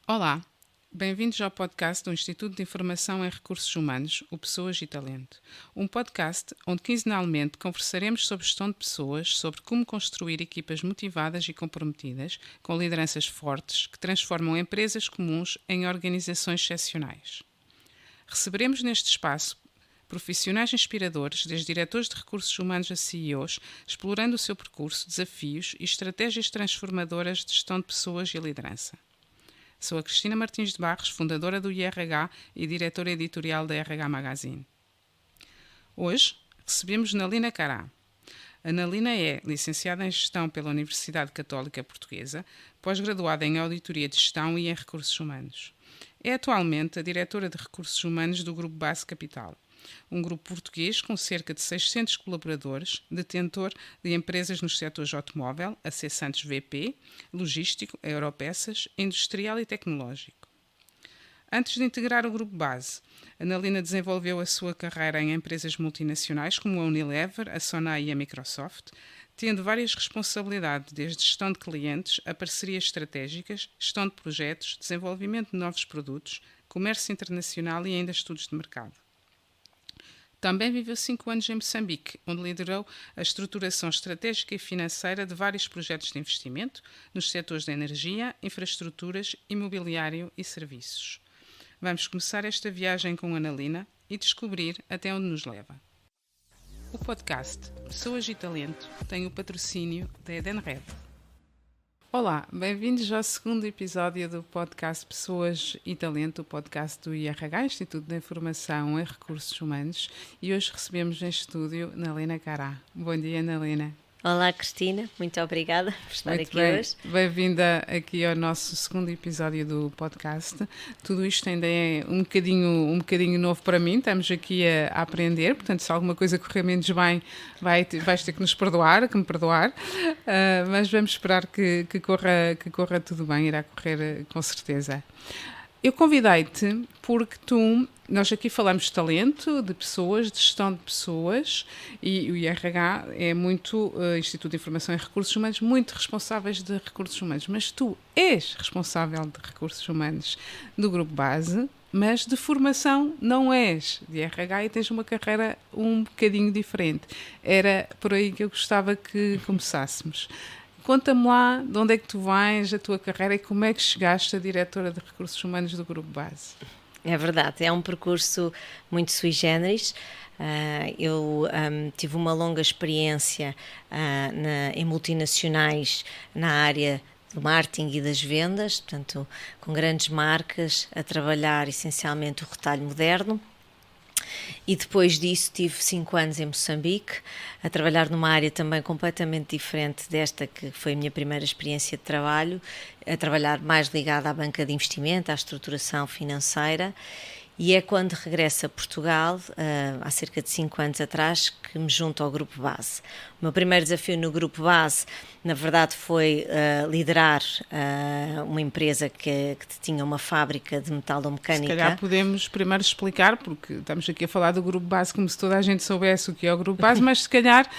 Olá, bem-vindos ao podcast do Instituto de Informação em Recursos Humanos, o Pessoas e Talento. Um podcast onde quinzenalmente conversaremos sobre gestão de pessoas, sobre como construir equipas motivadas e comprometidas, com lideranças fortes que transformam empresas comuns em organizações excepcionais. Receberemos neste espaço profissionais inspiradores, desde diretores de recursos humanos a CEOs, explorando o seu percurso, desafios e estratégias transformadoras de gestão de pessoas e liderança. Sou a Cristina Martins de Barros, fundadora do IRH e diretora editorial da RH Magazine. Hoje recebemos Nalina Cará. A Nalina é licenciada em Gestão pela Universidade Católica Portuguesa, pós-graduada em Auditoria de Gestão e em Recursos Humanos. É atualmente a diretora de Recursos Humanos do Grupo Base Capital, um grupo português com cerca de 600 colaboradores, detentor de empresas nos setores automóvel, AC Santos VP, logístico, Europeças, industrial e tecnológico. Antes de integrar o Grupo Base, a Nalina desenvolveu a sua carreira em empresas multinacionais como a Unilever, a Sonai e a Microsoft, tendo várias responsabilidades, desde gestão de clientes a parcerias estratégicas, gestão de projetos, desenvolvimento de novos produtos, comércio internacional e ainda estudos de mercado. Também viveu 5 anos em Moçambique, onde liderou a estruturação estratégica e financeira de vários projetos de investimento nos setores da energia, infraestruturas, imobiliário e serviços. Vamos começar esta viagem com a Nalina e descobrir até onde nos leva. O podcast Pessoas e Talento tem o patrocínio da Edenred. Olá, bem-vindos ao segundo episódio do podcast Pessoas e Talento, o podcast do IRH, Instituto de Informação em Recursos Humanos, e hoje recebemos em estúdio Nalina Cará. Bom dia, Nalina. Olá, Cristina, muito obrigada por estar Muito aqui bem. hoje. Bem-vinda aqui ao nosso segundo episódio do podcast. Tudo isto ainda é um bocadinho novo para mim, estamos aqui a aprender, portanto, se alguma coisa correr menos bem, vais ter que nos perdoar, mas vamos esperar que corra tudo bem, irá correr com certeza. Eu convidei-te porque nós aqui falamos de talento, de pessoas, de gestão de pessoas, e o IRH é muito, Instituto de Informação e Recursos Humanos, muito responsáveis de recursos humanos, mas tu és responsável de recursos humanos do Grupo Base, mas de formação não és de IRH e tens uma carreira um bocadinho diferente. Era por aí que eu gostava que começássemos. Conta-me lá de onde é que tu vens, a tua carreira e como é que chegaste a diretora de Recursos Humanos do Grupo Base. É verdade, é um percurso muito sui generis. Eu tive uma longa experiência em multinacionais na área do marketing e das vendas, portanto, com grandes marcas, a trabalhar essencialmente o retalho moderno. E depois disso tive 5 anos em Moçambique, a trabalhar numa área também completamente diferente desta que foi a minha primeira experiência de trabalho, a trabalhar mais ligada à banca de investimento, à estruturação financeira, e é quando regresso a Portugal, há cerca de 5 anos atrás, que me junto ao Grupo Base. O meu primeiro desafio no Grupo Base, na verdade, foi liderar uma empresa que tinha uma fábrica de metalomecânica. Se calhar podemos primeiro explicar, porque estamos aqui a falar do Grupo Base como se toda a gente soubesse o que é o Grupo Base, mas se calhar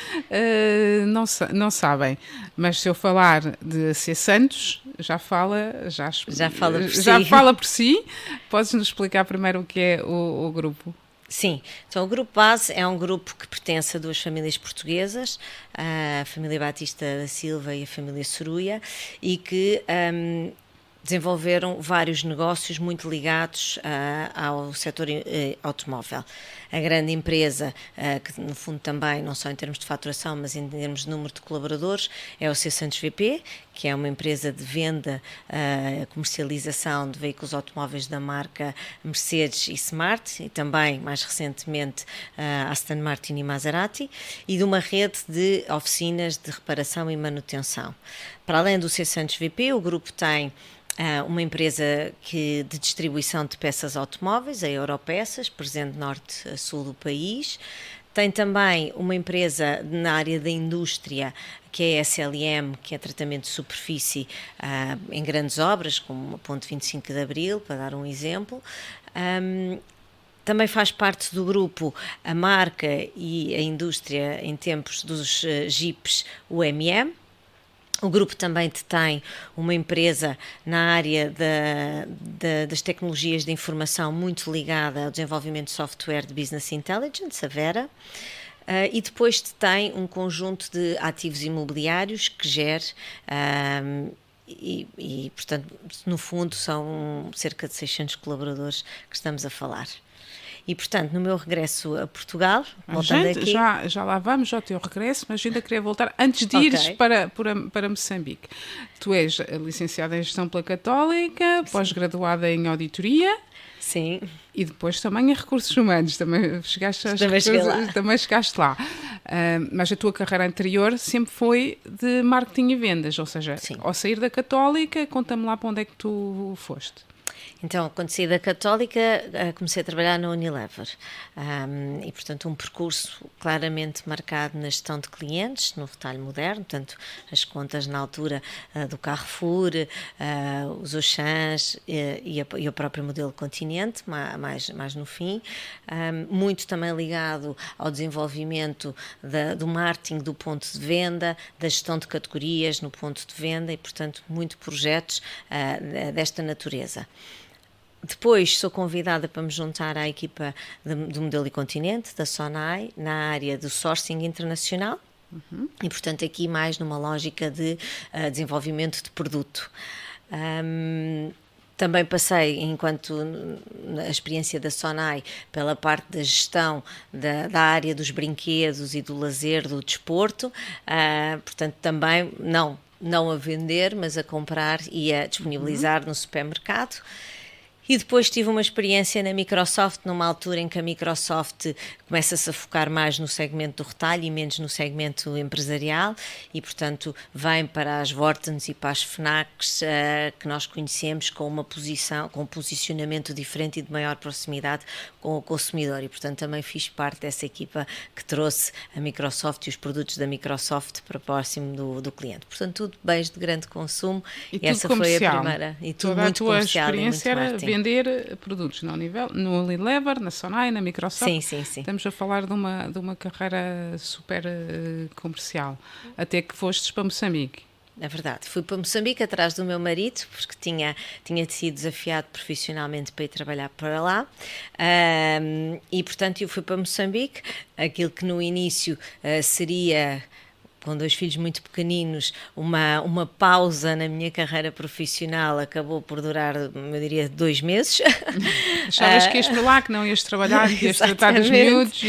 não sabem. Mas se eu falar de AC Santos, já fala por si. Podes-nos explicar primeiro o que é o grupo? Sim, então o Grupo Base é um grupo que pertence a 2 famílias portuguesas, a família Batista da Silva e a família Soruia, e que desenvolveram vários negócios muito ligados ao setor automóvel. A grande empresa, que no fundo também, não só em termos de faturação, mas em termos de número de colaboradores, é o AC Santos VP, que é uma empresa de venda, comercialização de veículos automóveis da marca Mercedes e Smart, e também, mais recentemente, Aston Martin e Maserati, e de uma rede de oficinas de reparação e manutenção. Para além do AC Santos VP, o grupo tem uma empresa de distribuição de peças automóveis, a Europeças, presente norte a sul do país. Tem também uma empresa na área da indústria, que é a SLM, que é tratamento de superfície em grandes obras, como a Ponte 25 de Abril, para dar um exemplo. Também faz parte do grupo a marca e a indústria em tempos dos Jeeps UMM. O grupo também detém uma empresa na área das tecnologias de informação muito ligada ao desenvolvimento de software de Business Intelligence, a Vera. E depois detém um conjunto de ativos imobiliários que gere e, portanto, no fundo são cerca de 600 colaboradores que estamos a falar. E, portanto, no meu regresso a Portugal, voltando aqui... Já lá vamos ao teu regresso, mas ainda queria voltar, antes de ires para Moçambique. Tu és licenciada em Gestão pela Católica, pós-graduada em Auditoria... Sim. E depois também em Recursos Humanos, também chegaste lá. Mas a tua carreira anterior sempre foi de marketing e vendas, ou seja, sim, ao sair da Católica, conta-me lá para onde é que tu foste. Então, quando saí da Católica, comecei a trabalhar na Unilever e, portanto, um percurso claramente marcado na gestão de clientes, no retalho moderno, portanto, as contas na altura do Carrefour, os Auchans e o próprio modelo Continente, mais no fim, muito também ligado ao desenvolvimento do marketing do ponto de venda, da gestão de categorias no ponto de venda e, portanto, muito projetos desta natureza. Depois sou convidada para me juntar à equipa do Modelo e Continente, da Sonai, na área do sourcing internacional. E, portanto, aqui mais numa lógica de desenvolvimento de produto. Também passei, enquanto a experiência da Sonai, pela parte da gestão da área dos brinquedos e do lazer, do desporto, portanto, também não a vender, mas a comprar e a disponibilizar no supermercado. E depois tive uma experiência na Microsoft, numa altura em que a Microsoft começa-se a focar mais no segmento do retalho e menos no segmento empresarial e, portanto, vem para as Vortens e para as Fnacs que nós conhecemos com um posicionamento diferente e de maior proximidade com o consumidor e, portanto, também fiz parte dessa equipa que trouxe a Microsoft e os produtos da Microsoft para próximo do cliente. Portanto, tudo bens de grande consumo e essa comercial. Foi a primeira. E tudo toda muito a tua comercial experiência e muito era marketing. Vender produtos no Unilever, na Sonai, na Microsoft. Sim. Estamos a falar de uma carreira super comercial, até que fostes para Moçambique. É verdade, fui para Moçambique atrás do meu marido, porque tinha sido desafiado profissionalmente para ir trabalhar para lá, e portanto eu fui para Moçambique, aquilo que no início seria... com 2 filhos muito pequeninos, uma pausa na minha carreira profissional acabou por durar, eu diria, 2 meses. Achavas que ias para lá, que não ias trabalhar, que ias tratar dos miúdos?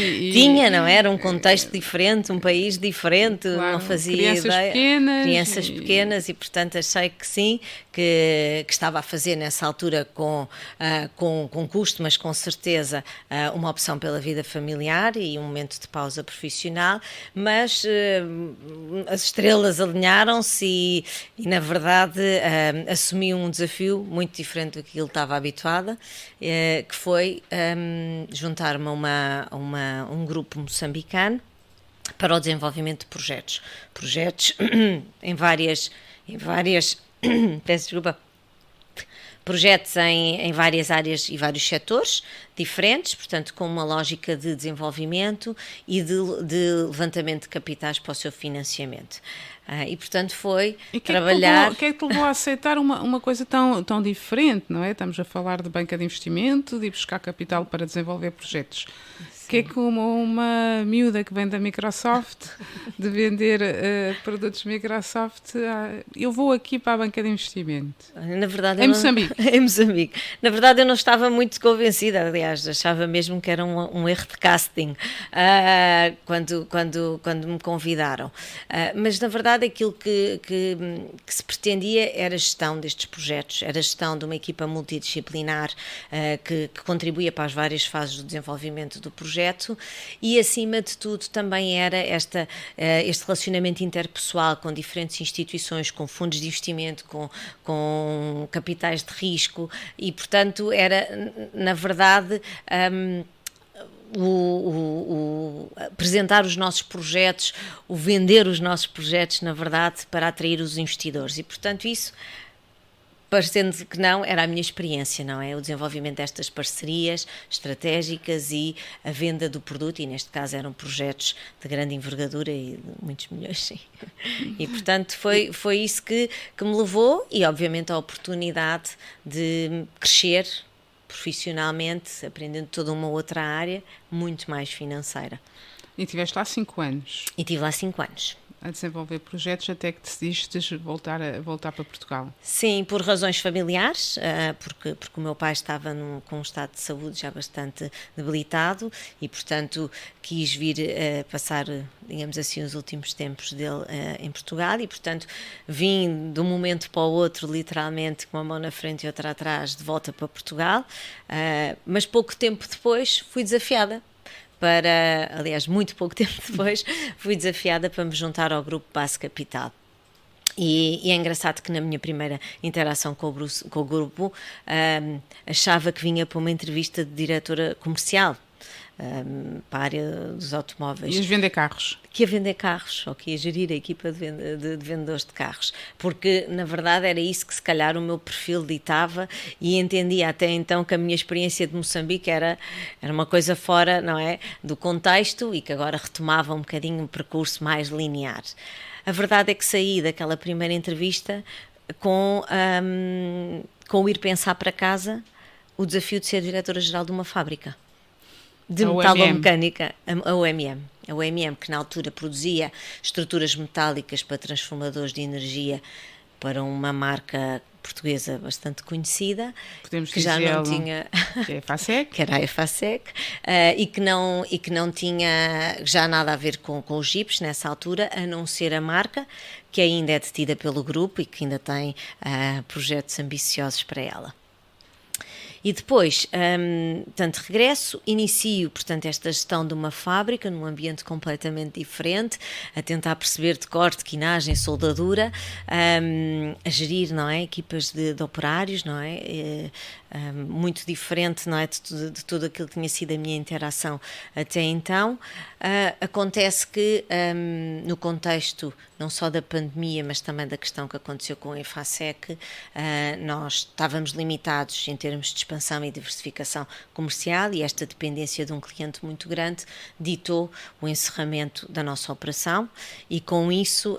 Não era um contexto diferente, um país diferente, claro, não fazia crianças ideia. Crianças pequenas e, portanto, achei que sim, que estava a fazer nessa altura com custo, mas com certeza uma opção pela vida familiar e um momento de pausa profissional, mas... as estrelas alinharam-se e na verdade assumi um desafio muito diferente do que ele estava habituada, que foi juntar-me a um grupo moçambicano para o desenvolvimento de projetos em várias peço desculpa, projetos em várias áreas e vários setores diferentes, portanto com uma lógica de desenvolvimento e de levantamento de capitais para o seu financiamento. E portanto foi trabalhar... O que é que te levou a aceitar uma coisa tão diferente, não é? Estamos a falar de banca de investimento, de ir buscar capital para desenvolver projetos. O que é que uma miúda que vem da Microsoft, de vender produtos Microsoft, eu vou aqui para a banca de investimento? Na verdade, em Moçambique. Em Moçambique. Na verdade, eu não estava muito convencida, aliás, achava mesmo que era um erro de casting quando me convidaram. Mas, na verdade, aquilo que se pretendia era a gestão destes projetos, era a gestão de uma equipa multidisciplinar que contribuía para as várias fases do desenvolvimento do projeto e, acima de tudo, também era este relacionamento interpessoal com diferentes instituições, com fundos de investimento, com capitais de risco e, portanto, era, na verdade... apresentar os nossos projetos, o vender os nossos projetos, na verdade, para atrair os investidores. E, portanto, isso parecendo que não, era a minha experiência, não é? O desenvolvimento destas parcerias estratégicas e a venda do produto, e neste caso eram projetos de grande envergadura e de muitos milhões, sim. E portanto foi isso que me levou, e obviamente a oportunidade de crescer profissionalmente, aprendendo toda uma outra área, muito mais financeira. E estiveste lá 5 anos. E estive lá 5 anos. A desenvolver projetos até que decidiste voltar para Portugal. Sim, por razões familiares, porque o meu pai estava com um estado de saúde já bastante debilitado e, portanto, quis vir passar, digamos assim, os últimos tempos dele em Portugal e, portanto, vim de um momento para o outro, literalmente, com uma mão na frente e outra atrás, de volta para Portugal, mas pouco tempo depois fui desafiada. Aliás, muito pouco tempo depois, fui desafiada para me juntar ao grupo Base Capital. E é engraçado que na minha primeira interação com o grupo achava que vinha para uma entrevista de diretora comercial para a área dos automóveis. Ias vender carros? Que ia vender carros, ou que ia gerir a equipa de vendedores de carros, porque na verdade era isso que se calhar o meu perfil ditava, e entendia até então que a minha experiência de Moçambique era uma coisa fora, não é, do contexto, e que agora retomava um bocadinho um percurso mais linear. A verdade é que saí daquela primeira entrevista com o ir pensar para casa o desafio de ser diretora-geral de uma fábrica de metalomecânica, a OMM, que na altura produzia estruturas metálicas para transformadores de energia para uma marca portuguesa bastante conhecida. Podemos que já não tinha, que é a EFASEC. Que era a EFASEC, e que não tinha já nada a ver com os jipes nessa altura, a não ser a marca, que ainda é detida pelo grupo e que ainda tem projetos ambiciosos para ela. E depois, portanto, regresso, inicio, portanto, esta gestão de uma fábrica num ambiente completamente diferente, a tentar perceber de corte, quinagem, soldadura, a gerir, não é, equipas de operários, não é, muito diferente, não é, de tudo aquilo que tinha sido a minha interação até então. Acontece que no contexto não só da pandemia, mas também da questão que aconteceu com a EFASEC, nós estávamos limitados em termos de expansão e diversificação comercial, e esta dependência de um cliente muito grande ditou o encerramento da nossa operação, e com isso,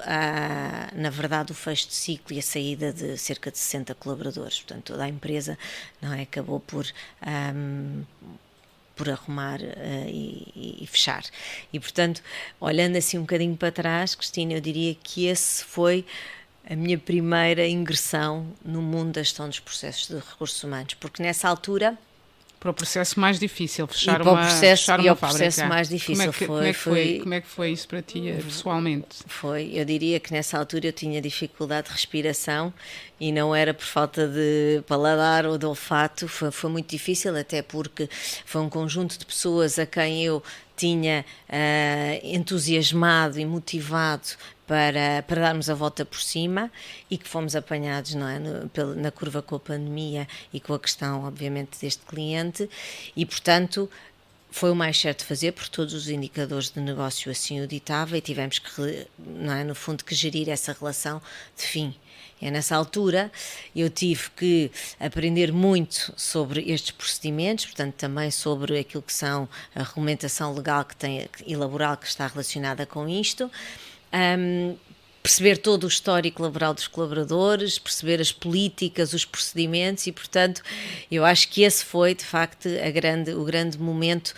na verdade, o fecho de ciclo e a saída de cerca de 60 colaboradores. Portanto, toda a empresa, não é, acabou por arrumar e fechar. E, portanto, olhando assim um bocadinho para trás, Cristina, eu diria que esse foi a minha primeira ingressão no mundo da gestão dos processos de recursos humanos, porque nessa altura... Para o processo mais difícil, fechar uma fábrica. O processo mais difícil como é que foi isso para ti, pessoalmente? Eu diria que nessa altura eu tinha dificuldade de respiração, e não era por falta de paladar ou de olfato, foi muito difícil, até porque foi um conjunto de pessoas a quem eu tinha entusiasmado e motivado para darmos a volta por cima, e que fomos apanhados, não é, na curva com a pandemia e com a questão, obviamente, deste cliente, e, portanto, foi o mais certo de fazer, porque todos os indicadores de negócio assim o ditavam, e tivemos que, não é, no fundo, que gerir essa relação de fim. Nessa altura eu tive que aprender muito sobre estes procedimentos, portanto também sobre aquilo que são a regulamentação legal e laboral que está relacionada com isto, perceber todo o histórico laboral dos colaboradores, perceber as políticas, os procedimentos, e, portanto, eu acho que esse foi, de facto, o grande momento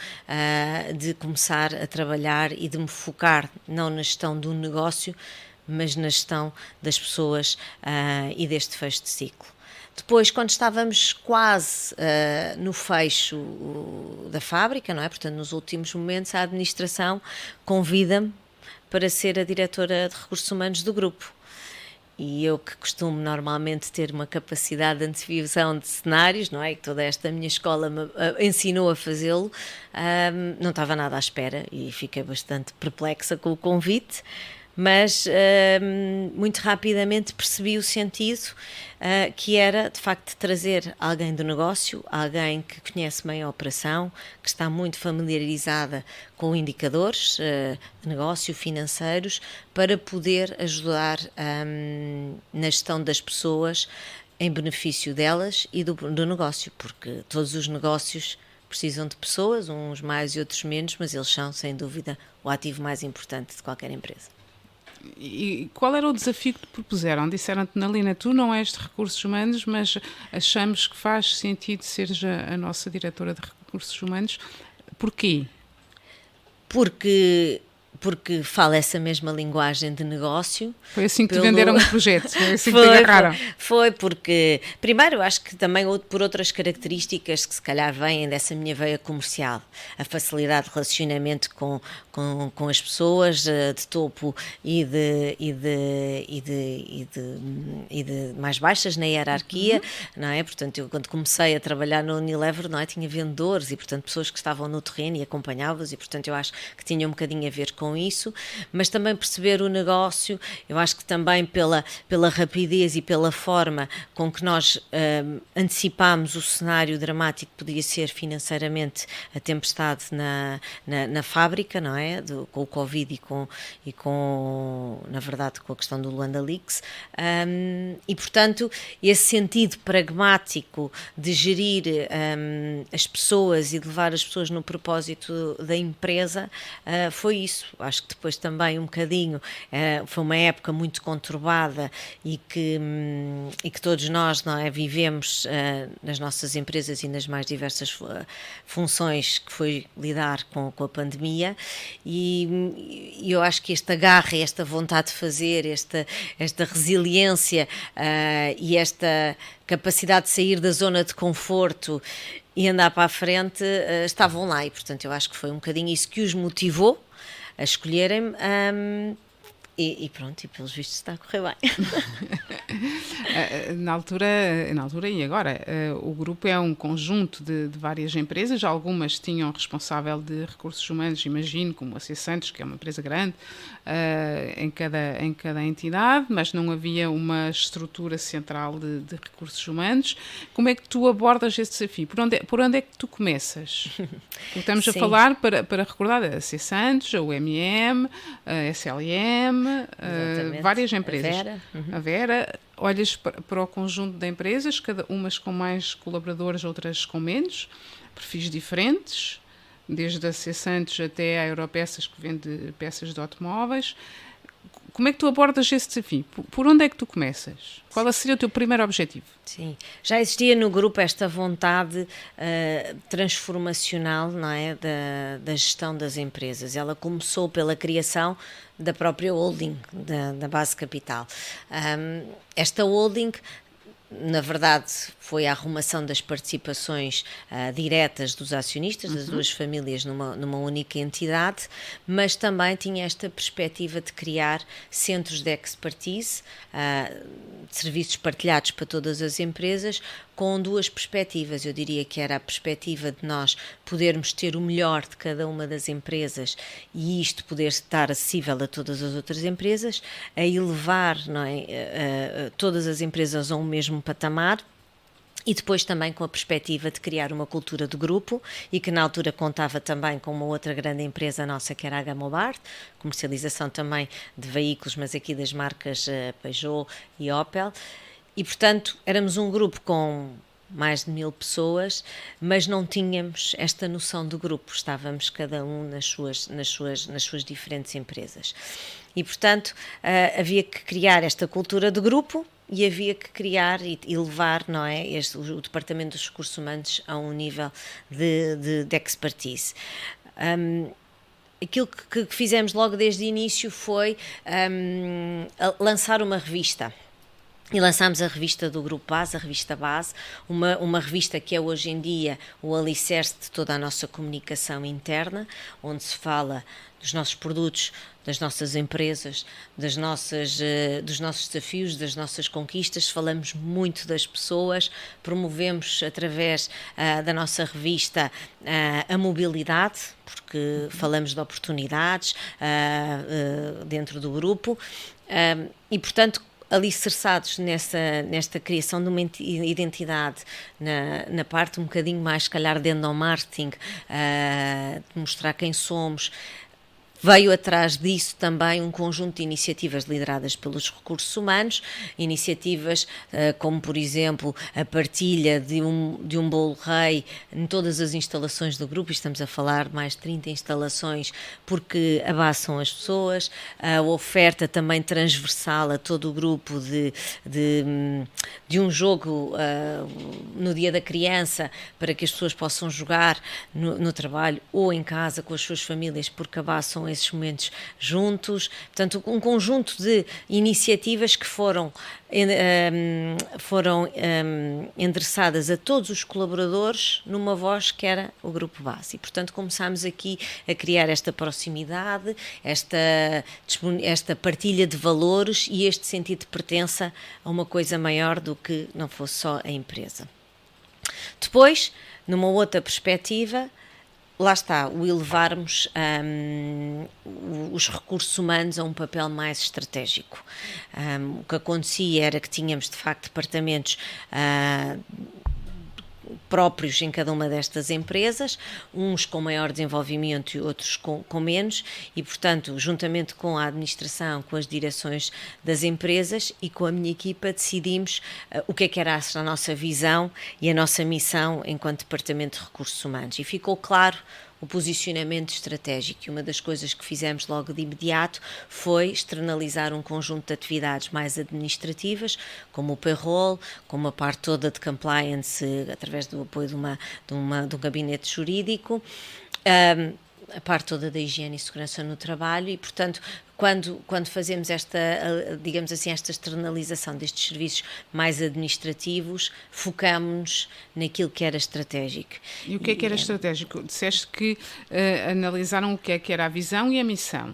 de começar a trabalhar e de me focar não na gestão do negócio, mas na gestão das pessoas e deste fecho de ciclo. Depois, quando estávamos quase no fecho da fábrica, não é? Portanto, nos últimos momentos, a administração convida-me para ser a diretora de recursos humanos do grupo. E eu, que costumo normalmente ter uma capacidade de antevisão de cenários, não é? Que toda esta minha escola me ensinou a fazê-lo, não estava nada à espera e fiquei bastante perplexa com o convite. Mas muito rapidamente percebi o sentido, que era, de facto, trazer alguém do negócio, alguém que conhece bem a operação, que está muito familiarizada com indicadores de negócio, financeiros, para poder ajudar na gestão das pessoas em benefício delas e do negócio, porque todos os negócios precisam de pessoas, uns mais e outros menos, mas eles são, sem dúvida, o ativo mais importante de qualquer empresa. E qual era o desafio que te propuseram? Disseram-te, Nalina, tu não és de recursos humanos, mas achamos que faz sentido seres a nossa diretora de recursos humanos. Porquê? Porque fala essa mesma linguagem de negócio. Foi assim que te venderam o projeto, foi assim que Foi, te agarraram. foi porque, primeiro, acho que também por outras características que se calhar vêm dessa minha veia comercial, a facilidade de relacionamento com as pessoas de topo e de mais baixas na hierarquia, não é? Portanto, eu quando comecei a trabalhar no Unilever, não é? Tinha vendedores e, portanto, pessoas que estavam no terreno e acompanhavam-os e, portanto, eu acho que tinha um bocadinho a ver com isso, mas também perceber o negócio, eu acho que também pela rapidez e pela forma com que nós antecipámos o cenário dramático que podia ser financeiramente a tempestade na fábrica, não é? Com o Covid na verdade, com a questão do Luanda Leaks, e portanto esse sentido pragmático de gerir as pessoas e de levar as pessoas no propósito da empresa, foi isso. Acho que depois também um bocadinho foi uma época muito conturbada e que todos nós, não é, vivemos nas nossas empresas e nas mais diversas funções, que foi lidar com a pandemia, e eu acho que esta garra, esta vontade de fazer, esta resiliência e esta capacidade de sair da zona de conforto e andar para a frente estavam lá, e portanto eu acho que foi um bocadinho isso que os motivou a escolherem-me, e pronto, e pelos vistos está a correr bem. Na altura e agora, o grupo é um conjunto de várias empresas, algumas tinham responsável de recursos humanos, imagino, como a C. Santos, que é uma empresa grande, em cada entidade, mas não havia uma estrutura central de recursos humanos. Como é que tu abordas esse desafio? Por onde é que tu começas? Estamos a falar, para recordar, a C. Santos, a UMM, a SLM, várias empresas. A Vera. Olhas para o conjunto de empresas, umas com mais colaboradores, outras com menos, perfis diferentes, desde a C. Santos até a Europeças, que vende peças de automóveis. Como é que tu abordas esse desafio? Por onde é que tu começas? Qual seria o teu primeiro objetivo? Sim, já existia no grupo esta vontade transformacional, não é, da gestão das empresas. Ela começou pela criação da própria holding, da Base Capital. Esta holding, na verdade, foi a arrumação das participações diretas dos acionistas, das duas famílias numa única entidade, mas também tinha esta perspectiva de criar centros de expertise, de serviços partilhados para todas as empresas, com duas perspectivas. Eu diria que era a perspectiva de nós podermos ter o melhor de cada uma das empresas e isto poder estar acessível a todas as outras empresas, a elevar, não é, todas as empresas a um mesmo patamar. E depois também com a perspectiva de criar uma cultura de grupo, e que na altura contava também com uma outra grande empresa nossa, que era a Gamobart, comercialização também de veículos, mas aqui das marcas Peugeot e Opel. E, portanto, éramos um grupo com mais de 1000 pessoas, mas não tínhamos esta noção de grupo, estávamos cada um nas suas diferentes empresas. E, portanto, havia que criar esta cultura de grupo, e havia que criar e levar, não é, o Departamento dos Recursos Humanos a um nível de expertise. Aquilo que fizemos logo desde o início foi lançar uma revista. E lançámos a revista do Grupo Base, a revista Base, uma revista que é hoje em dia o alicerce de toda a nossa comunicação interna, onde se fala dos nossos produtos, das nossas empresas, dos nossos desafios, das nossas conquistas. Falamos muito das pessoas, promovemos através da nossa revista a mobilidade, porque falamos de oportunidades dentro do grupo, e, portanto, alicerçados nesta criação de uma identidade na parte um bocadinho mais, se calhar, de endomarketing, de mostrar quem somos, Veio atrás disso também um conjunto de iniciativas lideradas pelos recursos humanos, iniciativas como, por exemplo, a partilha de um bolo rei em todas as instalações do grupo, estamos a falar de mais de 30 instalações, porque abaçam as pessoas, a oferta também transversal a todo o grupo de um jogo no Dia da Criança, para que as pessoas possam jogar no trabalho ou em casa com as suas famílias, porque abaçam esses momentos juntos. Portanto, um conjunto de iniciativas que foram endereçadas a todos os colaboradores numa voz que era o Grupo Base. E, portanto, começámos aqui a criar esta proximidade, esta partilha de valores e este sentido de pertença a uma coisa maior do que não fosse só a empresa. Depois, numa outra perspectiva, lá está, o elevarmos os recursos humanos a um papel mais estratégico. O que acontecia era que tínhamos, de facto, departamentos próprios em cada uma destas empresas, uns com maior desenvolvimento e outros com menos, e, portanto, juntamente com a administração, com as direções das empresas e com a minha equipa, decidimos o que era a nossa visão e a nossa missão enquanto Departamento de Recursos Humanos. E ficou claro o posicionamento estratégico. E uma das coisas que fizemos logo de imediato foi externalizar um conjunto de atividades mais administrativas, como o payroll, como a parte toda de compliance, através do apoio de um gabinete jurídico, a parte toda da higiene e segurança no trabalho e, portanto, quando fazemos esta, digamos assim, esta externalização destes serviços mais administrativos, focamos-nos naquilo que era estratégico. E o que é que era estratégico? Disseste que analisaram o que é que era a visão e a missão.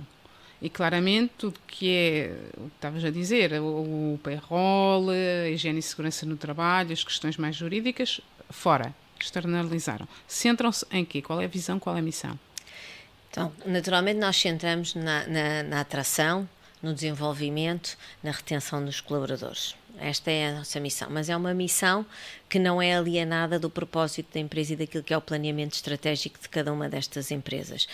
E claramente tudo que é, o que estavas a dizer, o payroll, a higiene e segurança no trabalho, as questões mais jurídicas, fora, externalizaram. Centram-se em quê? Qual é a visão, qual é a missão? Então, naturalmente nós centramos na atração, no desenvolvimento, na retenção dos colaboradores. Esta é a nossa missão, mas é uma missão que não é alienada do propósito da empresa e daquilo que é o planeamento estratégico de cada uma destas empresas.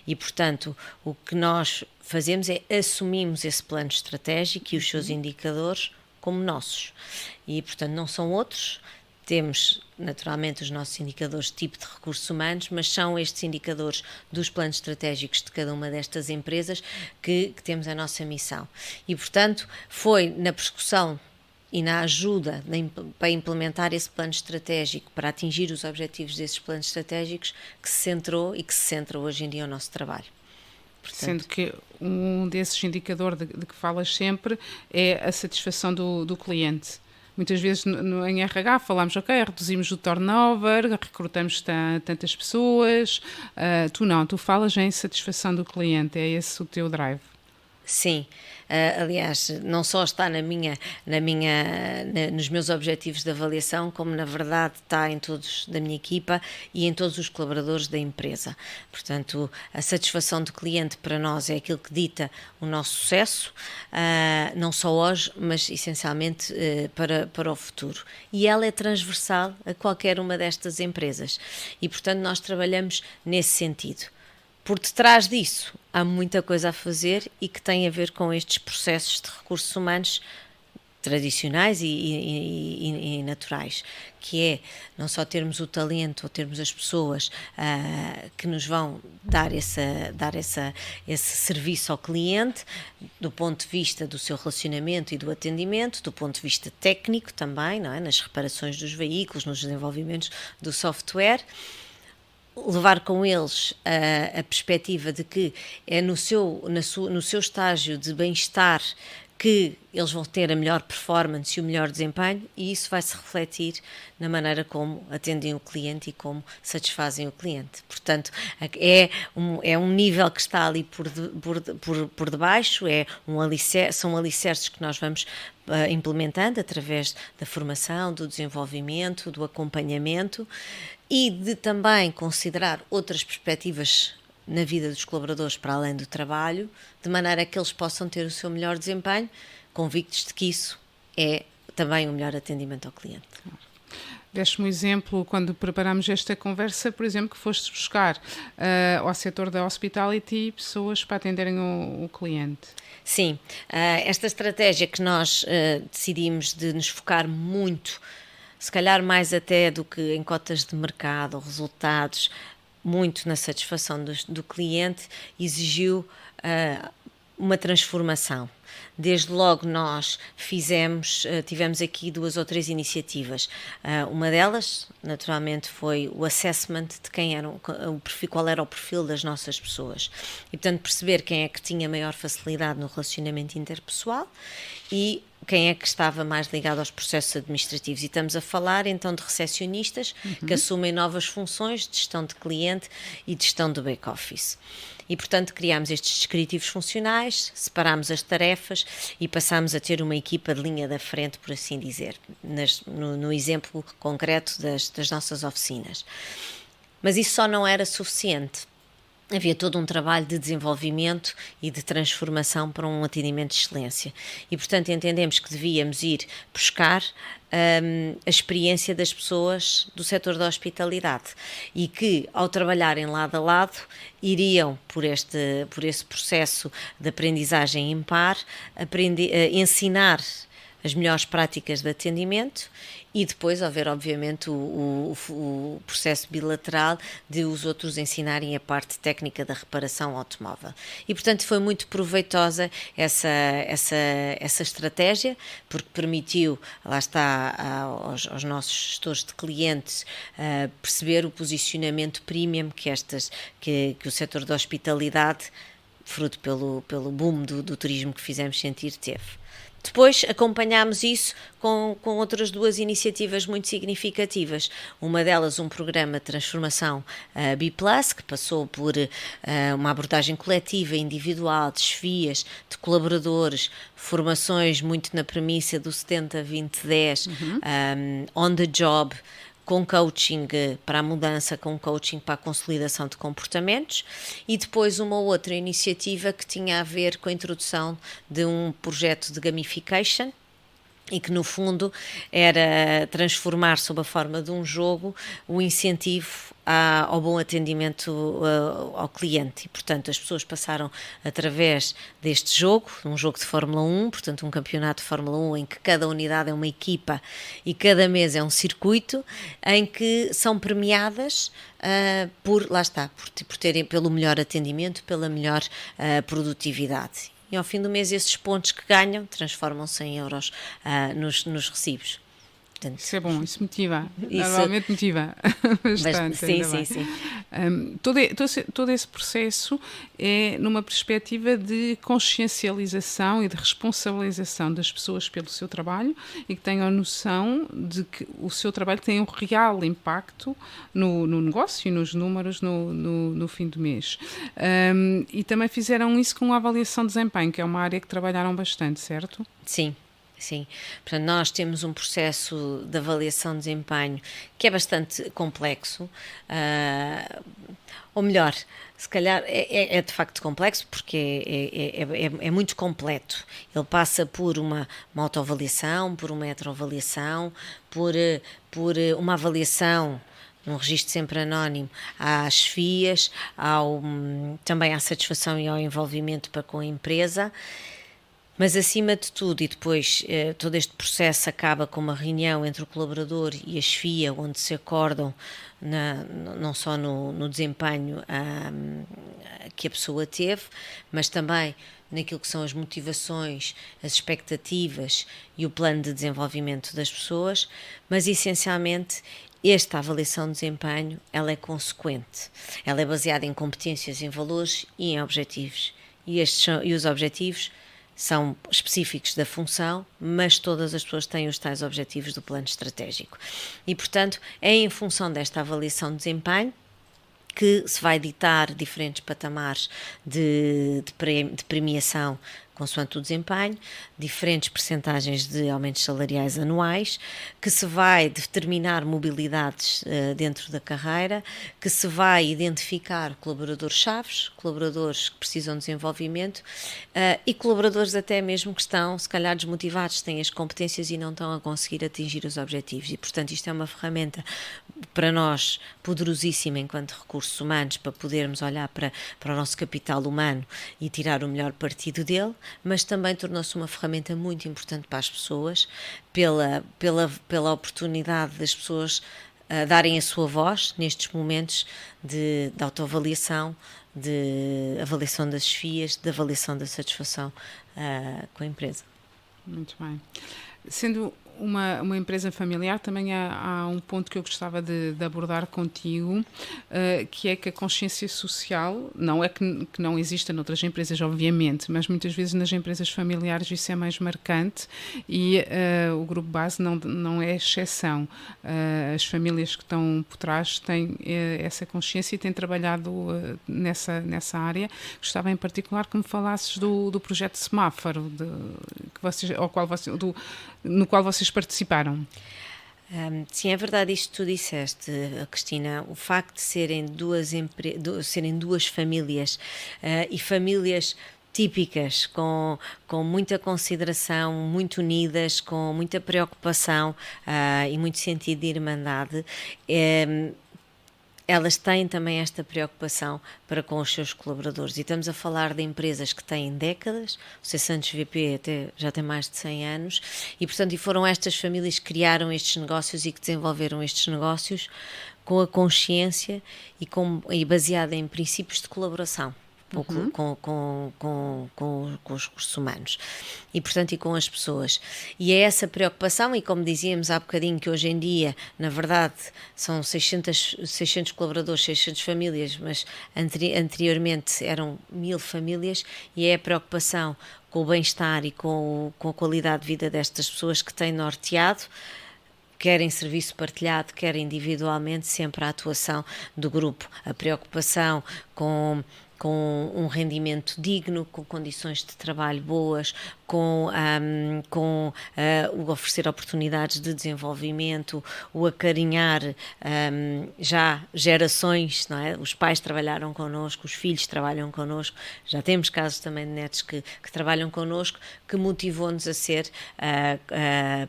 E, portanto, o que nós fazemos é assumimos esse plano estratégico e os seus indicadores como nossos. E, portanto, não são outros. Temos, naturalmente, os nossos indicadores de tipo de recursos humanos, mas são estes indicadores dos planos estratégicos de cada uma destas empresas que temos a nossa missão. E, portanto, foi na persecução e na ajuda para implementar esse plano estratégico, para atingir os objetivos desses planos estratégicos, que se centrou e que se centra hoje em dia o nosso trabalho. Portanto, sendo que um desses indicadores de que falas sempre é a satisfação do cliente. Muitas vezes em RH falamos, ok, reduzimos o turnover, recrutamos tantas pessoas. Tu falas em satisfação do cliente, é esse o teu drive? Sim, aliás, não só está nos meus objetivos de avaliação, como na verdade está em todos da minha equipa e em todos os colaboradores da empresa. Portanto, a satisfação do cliente para nós é aquilo que dita o nosso sucesso, não só hoje, mas essencialmente para o futuro. E ela é transversal a qualquer uma destas empresas. E, portanto, nós trabalhamos nesse sentido. Por detrás disso, há muita coisa a fazer e que tem a ver com estes processos de recursos humanos tradicionais e naturais, que é não só termos o talento ou termos as pessoas que nos vão dar esse serviço ao cliente, do ponto de vista do seu relacionamento e do atendimento, do ponto de vista técnico também, não é? Nas reparações dos veículos, nos desenvolvimentos do software, levar com eles a perspectiva de que é no seu estágio de bem-estar que eles vão ter a melhor performance e o melhor desempenho, e isso vai se refletir na maneira como atendem o cliente e como satisfazem o cliente. Portanto, é um nível que está ali por debaixo, são alicerces que nós vamos implementando através da formação, do desenvolvimento, do acompanhamento e de também considerar outras perspectivas na vida dos colaboradores para além do trabalho, de maneira que eles possam ter o seu melhor desempenho, convictos de que isso é também o melhor atendimento ao cliente. Deste-me um exemplo, quando preparámos esta conversa, por exemplo, que foste buscar ao setor da hospitality pessoas para atenderem o cliente. Sim, esta estratégia que nós decidimos de nos focar muito, se calhar mais até do que em cotas de mercado ou resultados, muito na satisfação do cliente, exigiu uma transformação. Desde logo nós tivemos aqui 2 ou 3 iniciativas. Uma delas, naturalmente, foi o assessment de qual era o perfil das nossas pessoas. E, portanto, perceber quem é que tinha maior facilidade no relacionamento interpessoal e quem é que estava mais ligado aos processos administrativos. E estamos a falar, então, de recepcionistas que assumem novas funções de gestão de cliente e de gestão do back-office. E, portanto, criámos estes descritivos funcionais, separámos as tarefas e passámos a ter uma equipa de linha da frente, por assim dizer, no exemplo concreto das nossas oficinas. Mas isso só não era suficiente. Havia todo um trabalho de desenvolvimento e de transformação para um atendimento de excelência. E, portanto, entendemos que devíamos ir buscar a experiência das pessoas do setor da hospitalidade e que, ao trabalharem lado a lado, iriam, por esse processo de aprendizagem impar, ensinar as melhores práticas de atendimento e depois haver, obviamente, o processo bilateral de os outros ensinarem a parte técnica da reparação automóvel. E, portanto, foi muito proveitosa essa estratégia, porque permitiu, lá está, aos nossos gestores de clientes perceber o posicionamento premium que o setor da hospitalidade, fruto pelo boom do turismo que fizemos sentir, teve. Depois acompanhámos isso com outras 2 iniciativas muito significativas. Uma delas, um programa de transformação B+, que passou por uma abordagem coletiva, individual, de chefias, de colaboradores, formações muito na premissa do 70-20-10, on the job, com coaching para a mudança, com coaching para a consolidação de comportamentos, e depois uma outra iniciativa que tinha a ver com a introdução de um projeto de gamification e que, no fundo, era transformar sob a forma de um jogo o incentivo ao bom atendimento ao cliente. E, portanto, as pessoas passaram através deste jogo, um jogo de Fórmula 1, portanto, um campeonato de Fórmula 1 em que cada unidade é uma equipa e cada mês é um circuito, em que são premiadas por terem pelo melhor atendimento, pela melhor produtividade. E ao fim do mês esses pontos que ganham transformam-se em euros nos recibos. Portanto, isso é bom, isso motiva, normalmente motiva bastante. Sim. Todo esse processo é numa perspectiva de consciencialização e de responsabilização das pessoas pelo seu trabalho e que tenham noção de que o seu trabalho tem um real impacto no negócio e nos números no fim do mês. E também fizeram isso com a avaliação de desempenho, que é uma área que trabalharam bastante, certo? Sim. Portanto, nós temos um processo de avaliação de desempenho que é bastante complexo, ou melhor, se calhar é de facto complexo porque é muito completo. Ele passa por uma autoavaliação, por uma heteroavaliação, por uma avaliação num registro sempre anónimo às chefias, também à satisfação e ao envolvimento para com a empresa. Mas, acima de tudo, e depois todo este processo acaba com uma reunião entre o colaborador e a chefia, onde se acordam não só no desempenho que a pessoa teve, mas também naquilo que são as motivações, as expectativas e o plano de desenvolvimento das pessoas, mas, essencialmente, esta avaliação de desempenho ela é consequente. Ela é baseada em competências, em valores e em objetivos. E os objetivos são específicos da função, mas todas as pessoas têm os tais objetivos do plano estratégico. E, portanto, é em função desta avaliação de desempenho que se vai ditar diferentes patamares de premiação consoante o desempenho, diferentes percentagens de aumentos salariais anuais, que se vai determinar mobilidades dentro da carreira, que se vai identificar colaboradores-chaves, colaboradores que precisam de desenvolvimento e colaboradores até mesmo que estão, se calhar, desmotivados, têm as competências e não estão a conseguir atingir os objetivos. E, portanto, isto é uma ferramenta para nós poderosíssima enquanto recursos humanos, para podermos olhar para o nosso capital humano e tirar o melhor partido dele, mas também tornou-se uma ferramenta muito importante para as pessoas, pela oportunidade das pessoas darem a sua voz nestes momentos de autoavaliação, de avaliação das chefias, de avaliação da satisfação com a empresa. Muito bem. Sendo uma empresa familiar, também há um ponto que eu gostava de abordar contigo, que é que a consciência social, não é que não exista noutras empresas, obviamente, mas muitas vezes nas empresas familiares isso é mais marcante e o Grupo Base não é exceção. As famílias que estão por trás têm essa consciência e têm trabalhado nessa área. Gostava em particular que me falasses do projeto Semáforo, no qual vocês participaram. Sim, é verdade isto que tu disseste, Cristina. O facto de serem duas famílias e famílias típicas, com muita consideração, muito unidas, com muita preocupação e muito sentido de irmandade, elas têm também esta preocupação para com os seus colaboradores. E estamos a falar de empresas que têm décadas, o C. Santos VP até já tem mais de 100 anos, e portanto foram estas famílias que criaram estes negócios e que desenvolveram estes negócios com a consciência e baseada em princípios de colaboração. Com os recursos humanos e, portanto, e com as pessoas. E é essa preocupação, e como dizíamos há bocadinho, que hoje em dia, na verdade, são 600 colaboradores, 600 famílias, mas anteriormente eram 1000 famílias, e é a preocupação com o bem-estar e com a qualidade de vida destas pessoas que têm norteado, quer em serviço partilhado, quer individualmente, sempre a atuação do grupo, a preocupação com um rendimento digno, com condições de trabalho boas, com o oferecer oportunidades de desenvolvimento, o acarinhar já gerações, não é? Os pais trabalharam connosco, os filhos trabalham connosco, já temos casos também de netos que trabalham connosco, que motivou-nos a ser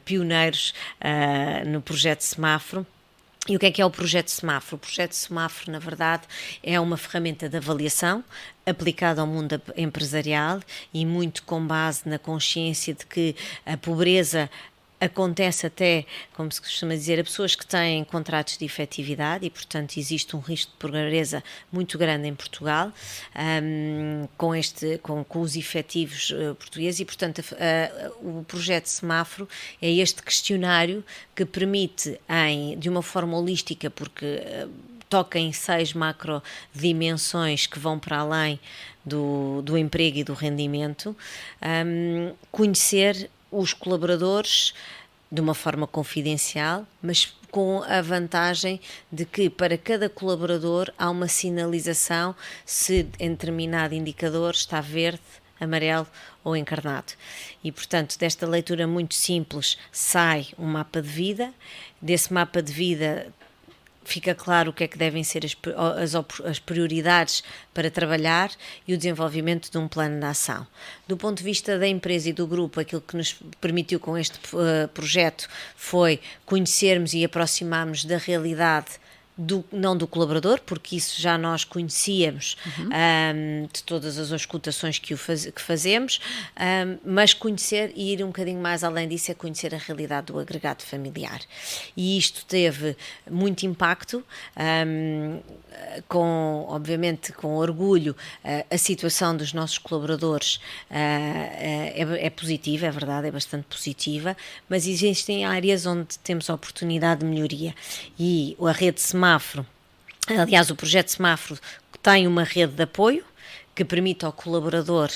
pioneiros no projeto Semáforo. E o que é o projeto Semáforo? O projeto Semáforo, na verdade, é uma ferramenta de avaliação aplicada ao mundo empresarial e muito com base na consciência de que a pobreza acontece até, como se costuma dizer, a pessoas que têm contratos de efetividade e, portanto, existe um risco de pobreza muito grande em Portugal com os efetivos portugueses e, portanto, o projeto Semáforo é este questionário que permite, de uma forma holística, porque toca em 6 macrodimensões que vão para além do emprego e do rendimento, conhecer os colaboradores de uma forma confidencial, mas com a vantagem de que para cada colaborador há uma sinalização se em determinado indicador está verde, amarelo ou encarnado. E, portanto, desta leitura muito simples sai um mapa de vida. Desse mapa de vida fica claro o que é que devem ser as prioridades para trabalhar e o desenvolvimento de um plano de ação. Do ponto de vista da empresa e do grupo, aquilo que nos permitiu com este projeto foi conhecermos e aproximarmos da realidade não do colaborador, porque isso já nós conhecíamos de todas as auscultações que fazemos, mas conhecer e ir um bocadinho mais além disso é conhecer a realidade do agregado familiar. E isto teve muito impacto, obviamente com orgulho, a situação dos nossos colaboradores é positiva, é verdade, é bastante positiva, mas existem áreas onde temos a oportunidade de melhoria e a rede Semáforo, aliás, o projeto Semáforo tem uma rede de apoio que permite ao colaborador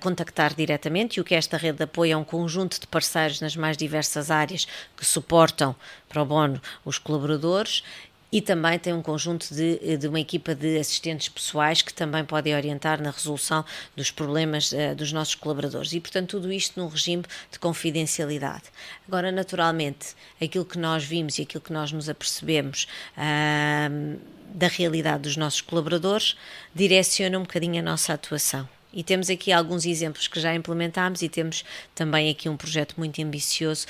contactar diretamente, e o que é esta rede de apoio é um conjunto de parceiros nas mais diversas áreas que suportam pro bono os colaboradores, E também tem um conjunto de uma equipa de assistentes pessoais que também podem orientar na resolução dos problemas dos nossos colaboradores. E, portanto, tudo isto num regime de confidencialidade. Agora, naturalmente, aquilo que nós vimos e aquilo que nós nos apercebemos da realidade dos nossos colaboradores direciona um bocadinho a nossa atuação. E temos aqui alguns exemplos que já implementámos e temos também aqui um projeto muito ambicioso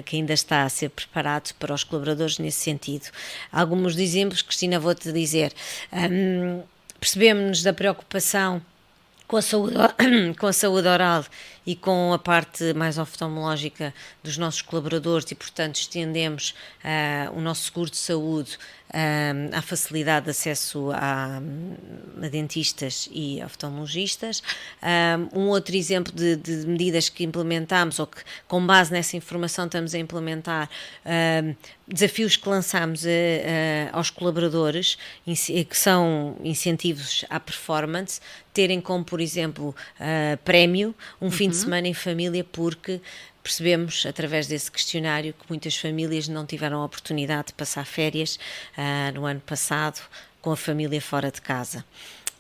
que ainda está a ser preparado para os colaboradores nesse sentido. Alguns exemplos, Cristina, vou-te dizer. Percebemos-nos da preocupação com a saúde oral e com a parte mais oftalmológica dos nossos colaboradores e, portanto, estendemos o nosso seguro de saúde à facilidade de acesso a dentistas e oftalmologistas. Um outro exemplo de medidas que implementámos ou que, com base nessa informação, estamos a implementar, desafios que lançámos aos colaboradores, que são incentivos à performance, terem como, por exemplo, prémio um fim de semana em família, porque percebemos, através desse questionário, que muitas famílias não tiveram a oportunidade de passar férias no ano passado com a família fora de casa.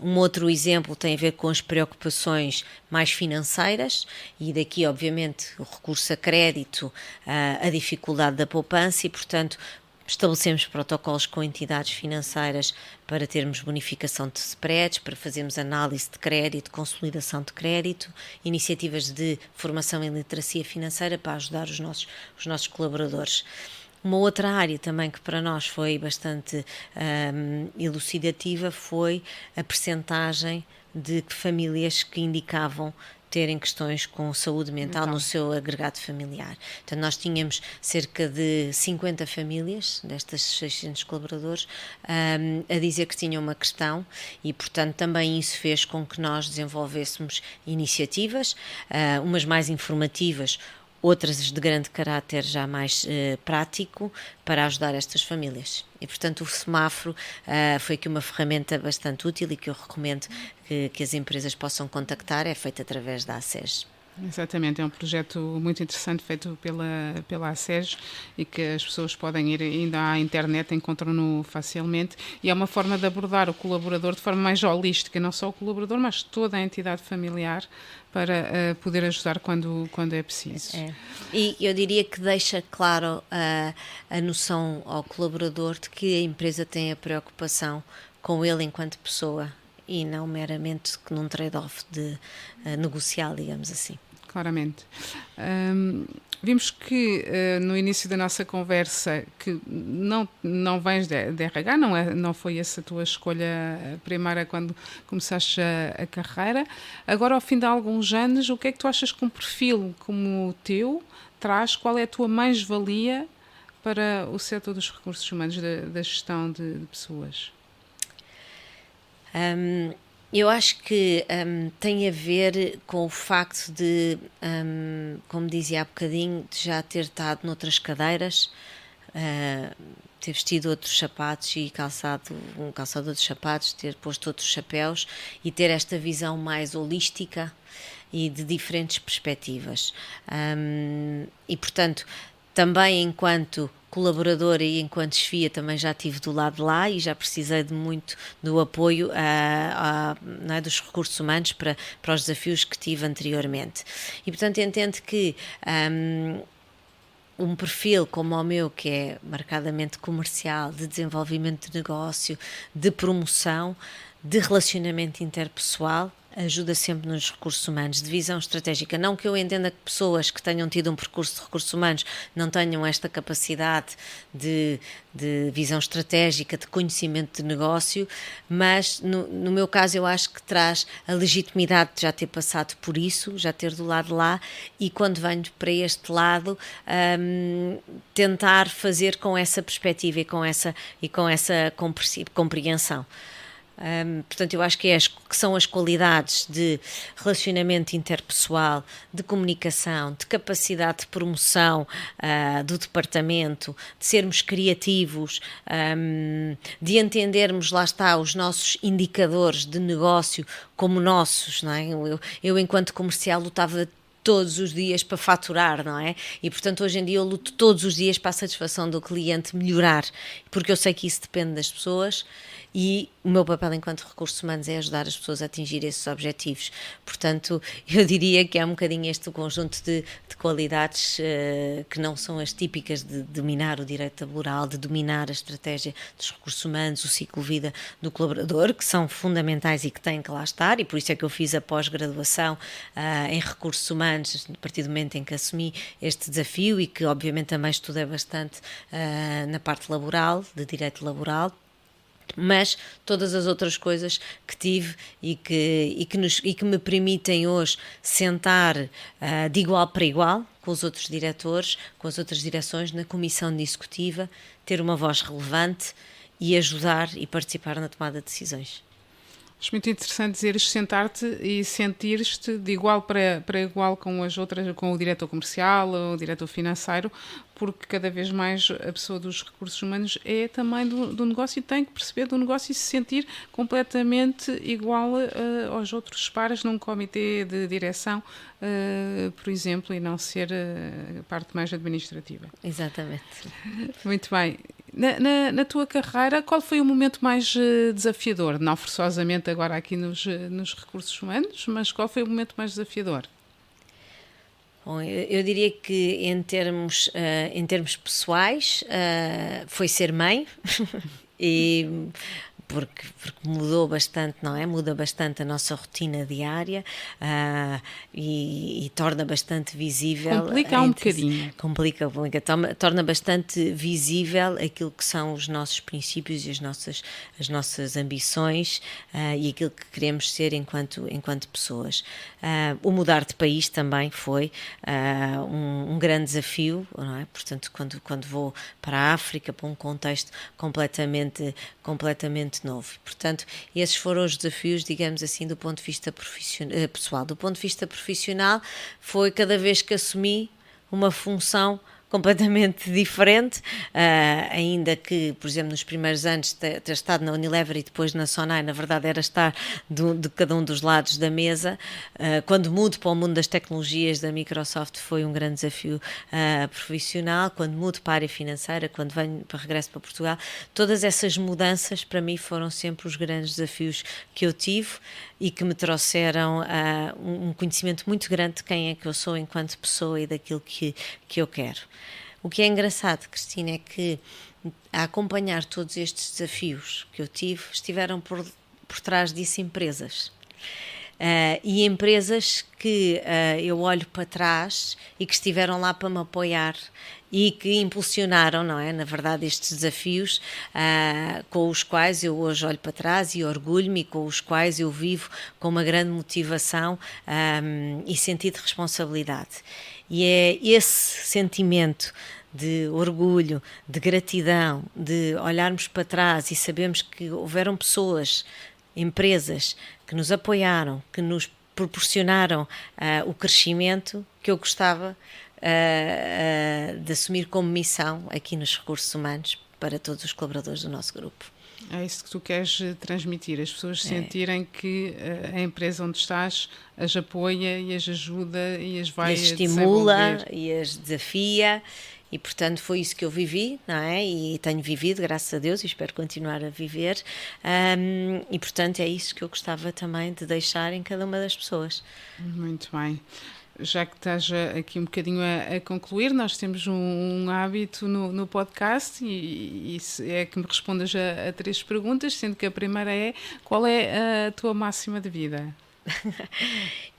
Um outro exemplo tem a ver com as preocupações mais financeiras e daqui, obviamente, o recurso a crédito, a dificuldade da poupança e, portanto, estabelecemos protocolos com entidades financeiras para termos bonificação de spreads, para fazermos análise de crédito, consolidação de crédito, iniciativas de formação em literacia financeira para ajudar os nossos colaboradores. Uma outra área também que para nós foi bastante elucidativa foi a percentagem de famílias que indicavam terem questões com saúde mental no seu agregado familiar. Então, nós tínhamos cerca de 50 famílias, destas 600 colaboradores, a dizer que tinham uma questão e, portanto, também isso fez com que nós desenvolvêssemos iniciativas, umas mais informativas, outras de grande caráter já mais prático, para ajudar estas famílias. E, portanto, o semáforo foi aqui uma ferramenta bastante útil e que eu recomendo que as empresas possam contactar, é feito através da ACES. Exatamente, é um projeto muito interessante feito pela ACES e que as pessoas podem ir ainda à internet, encontram-no facilmente e é uma forma de abordar o colaborador de forma mais holística, não só o colaborador, mas toda a entidade familiar para poder ajudar quando é preciso. E eu diria que deixa claro a noção ao colaborador de que a empresa tem a preocupação com ele enquanto pessoa e não meramente num trade-off de negocial, digamos assim. Claramente. Vimos que no início da nossa conversa que não vens de RH, não foi essa a tua escolha primeira quando começaste a carreira. Agora, ao fim de alguns anos, o que é que tu achas que um perfil como o teu traz? Qual é a tua mais-valia para o setor dos recursos humanos, da gestão de pessoas? Eu acho que tem a ver com o facto de, como dizia há bocadinho, de já ter estado noutras cadeiras, ter vestido outros sapatos e calçado um calçador de sapatos, ter posto outros chapéus e ter esta visão mais holística e de diferentes perspectivas. E, portanto, também enquanto colaboradora e enquanto chefia também já estive do lado de lá e já precisei de muito do apoio não é, dos recursos humanos para os desafios que tive anteriormente. E, portanto, entendo que um perfil como o meu, que é marcadamente comercial, de desenvolvimento de negócio, de promoção, de relacionamento interpessoal, ajuda sempre nos recursos humanos, de visão estratégica. Não que eu entenda que pessoas que tenham tido um percurso de recursos humanos não tenham esta capacidade de visão estratégica, de conhecimento de negócio, mas no meu caso eu acho que traz a legitimidade de já ter passado por isso, já ter do lado de lá e quando venho para este lado tentar fazer com essa perspectiva e com essa compreensão. Portanto, eu acho que são as qualidades de relacionamento interpessoal, de comunicação, de capacidade de promoção do departamento, de sermos criativos, de entendermos, lá está, os nossos indicadores de negócio como nossos, não é? Eu enquanto comercial lutava todos os dias para faturar, não é? E, portanto, hoje em dia eu luto todos os dias para a satisfação do cliente melhorar, porque eu sei que isso depende das pessoas e o meu papel enquanto recursos humanos é ajudar as pessoas a atingir esses objetivos. Portanto, eu diria que é um bocadinho este o conjunto de qualidades que não são as típicas de dominar o direito laboral, de dominar a estratégia dos recursos humanos, o ciclo de vida do colaborador, que são fundamentais e que têm que lá estar, e por isso é que eu fiz a pós-graduação em recursos humanos, a partir do momento em que assumi este desafio e que obviamente também estudei bastante na parte laboral, de direito laboral, mas todas as outras coisas que tive e que me permitem hoje sentar de igual para igual com os outros diretores, com as outras direções na comissão executiva, ter uma voz relevante e ajudar e participar na tomada de decisões. Acho muito interessante dizeres sentar-te e sentir-te de igual para igual com as outras, com o diretor comercial, o diretor financeiro, porque cada vez mais a pessoa dos recursos humanos é também do negócio e tem que perceber do negócio e se sentir completamente igual aos outros pares num comitê de direção, por exemplo, e não ser a parte mais administrativa. Exatamente. Muito bem. Na tua carreira, qual foi o momento mais desafiador? Não forçosamente agora aqui nos recursos humanos, mas qual foi o momento mais desafiador? Bom, eu diria que em termos pessoais foi ser mãe e porque mudou bastante, não é? Muda bastante a nossa rotina diária e torna bastante visível. Complica um bocadinho. Complica, torna bastante visível aquilo que são os nossos princípios e as nossas ambições e aquilo que queremos ser enquanto pessoas. O mudar de país também foi um grande desafio, não é? Portanto, quando vou para a África, para um contexto completamente novo. Portanto, esses foram os desafios, digamos assim, do ponto de vista pessoal. Do ponto de vista profissional, foi cada vez que assumi uma função completamente diferente, ainda que, por exemplo, nos primeiros anos ter estado na Unilever e depois na Sonai, na verdade era estar de cada um dos lados da mesa. Quando mudo para o mundo das tecnologias da Microsoft foi um grande desafio profissional, quando mudo para a área financeira, quando regresso para Portugal, todas essas mudanças para mim foram sempre os grandes desafios que eu tive e que me trouxeram um conhecimento muito grande de quem é que eu sou enquanto pessoa e daquilo que eu quero. O que é engraçado, Cristina, é que a acompanhar todos estes desafios que eu tive, estiveram por trás disso empresas. E empresas que eu olho para trás e que estiveram lá para me apoiar e que impulsionaram, não é? Na verdade, estes desafios com os quais eu hoje olho para trás e orgulho-me e com os quais eu vivo com uma grande motivação e sentido de responsabilidade. E é esse sentimento de orgulho, de gratidão, de olharmos para trás e sabermos que houveram pessoas, empresas que nos apoiaram, que nos proporcionaram o crescimento que eu gostava de assumir como missão aqui nos recursos humanos para todos os colaboradores do nosso grupo. É isso que tu queres transmitir, as pessoas sentirem que a empresa onde estás as apoia e as ajuda e as vai estimula e as desafia. E, portanto, foi isso que eu vivi, não é? E tenho vivido, graças a Deus, e espero continuar a viver. E, portanto, é isso que eu gostava também de deixar em cada uma das pessoas. Muito bem. Já que estás aqui um bocadinho a concluir, nós temos um hábito no podcast e é que me respondas a 3 perguntas, sendo que a primeira é: qual é a tua máxima de vida?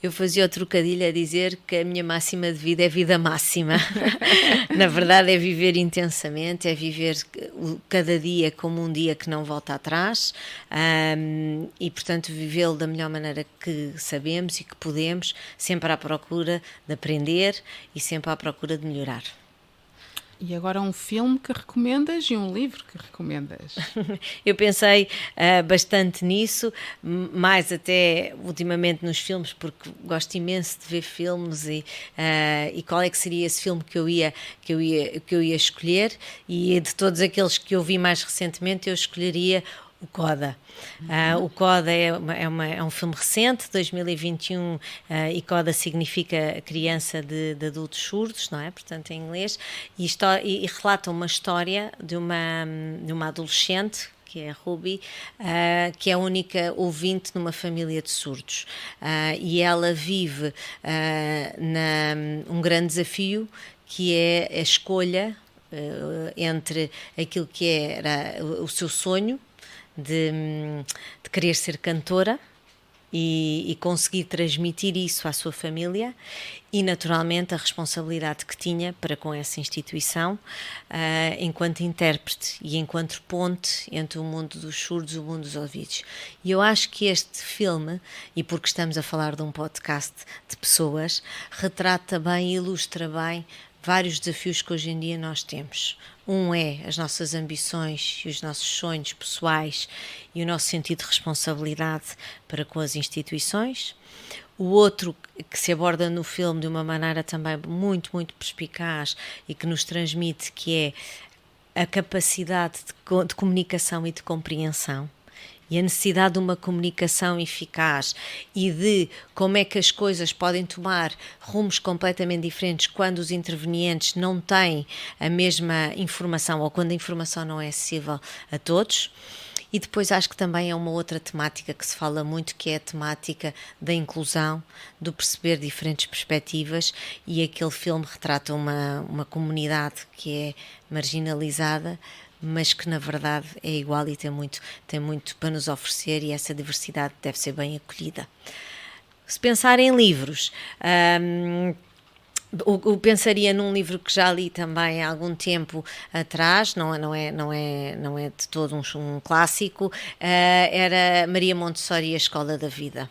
Eu fazia o trocadilho a dizer que a minha máxima de vida é vida máxima. Na verdade é viver intensamente, é viver cada dia como um dia que não volta atrás e, portanto, vivê-lo da melhor maneira que sabemos e que podemos, sempre à procura de aprender e sempre à procura de melhorar. E agora um filme que recomendas e um livro que recomendas? Eu pensei bastante nisso, mais até ultimamente nos filmes, porque gosto imenso de ver filmes e qual é que seria esse filme que eu ia escolher, e de todos aqueles que eu vi mais recentemente eu escolheria O Coda. O Coda é um filme recente, 2021, e Coda significa criança de adultos surdos, não é? Portanto, em inglês, e relata uma história de uma adolescente, que é a Ruby, que é a única ouvinte numa família de surdos. E ela vive um grande desafio, que é a escolha entre aquilo que era o seu sonho, de querer ser cantora e conseguir transmitir isso à sua família, e naturalmente a responsabilidade que tinha para com essa instituição, enquanto intérprete e enquanto ponte entre o mundo dos surdos e o mundo dos ouvidos. E eu acho que este filme, e porque estamos a falar de um podcast de pessoas, retrata bem e ilustra bem vários desafios que hoje em dia nós temos. Um é as nossas ambições e os nossos sonhos pessoais e o nosso sentido de responsabilidade para com as instituições. O outro, que se aborda no filme de uma maneira também muito, muito perspicaz e que nos transmite, que é a capacidade de comunicação e de compreensão. E a necessidade de uma comunicação eficaz e de como é que as coisas podem tomar rumos completamente diferentes quando os intervenientes não têm a mesma informação ou quando a informação não é acessível a todos. E depois acho que também é uma outra temática que se fala muito, que é a temática da inclusão, do perceber diferentes perspectivas, e aquele filme retrata uma comunidade que é marginalizada, mas que na verdade é igual e tem muito para nos oferecer, e essa diversidade deve ser bem acolhida. Se pensar em livros, eu pensaria num livro que já li também há algum tempo atrás, não é de todo um clássico, era Maria Montessori e a Escola da Vida.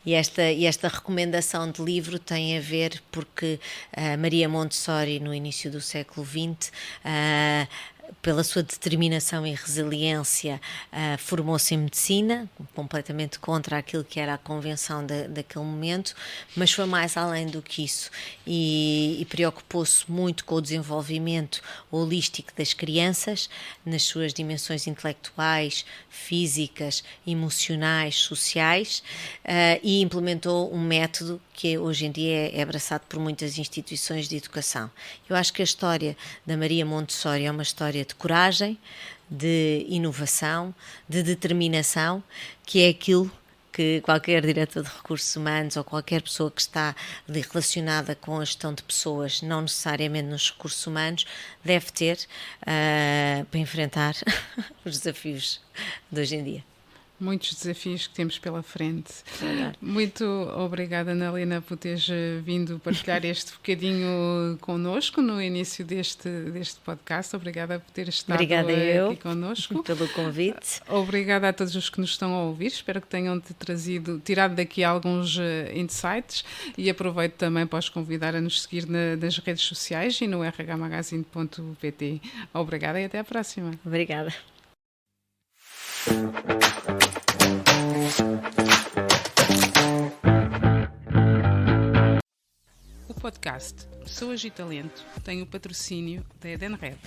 E esta recomendação de livro tem a ver porque Maria Montessori, no início do século XX, pela sua determinação e resiliência, formou-se em medicina, completamente contra aquilo que era a convenção daquele momento, mas foi mais além do que isso, e preocupou-se muito com o desenvolvimento holístico das crianças, nas suas dimensões intelectuais, físicas, emocionais, sociais, e implementou um método que hoje em dia é abraçado por muitas instituições de educação. Eu acho que a história da Maria Montessori é uma história de coragem, de inovação, de determinação, que é aquilo que qualquer diretor de recursos humanos ou qualquer pessoa que está ali relacionada com a gestão de pessoas, não necessariamente nos recursos humanos, deve ter para enfrentar os desafios de hoje em dia. Muitos desafios que temos pela frente. Muito obrigada, Analina, por teres vindo partilhar este bocadinho connosco no início deste podcast. Obrigada por teres estado aqui connosco. Pelo convite. Obrigada a todos os que nos estão a ouvir. Espero que tenham tirado daqui alguns insights, e aproveito também para os convidar a nos seguir nas redes sociais e no rhmagazine.pt. Obrigada e até à próxima. Obrigada. O podcast Pessoas e Talento tem o patrocínio da Edenred.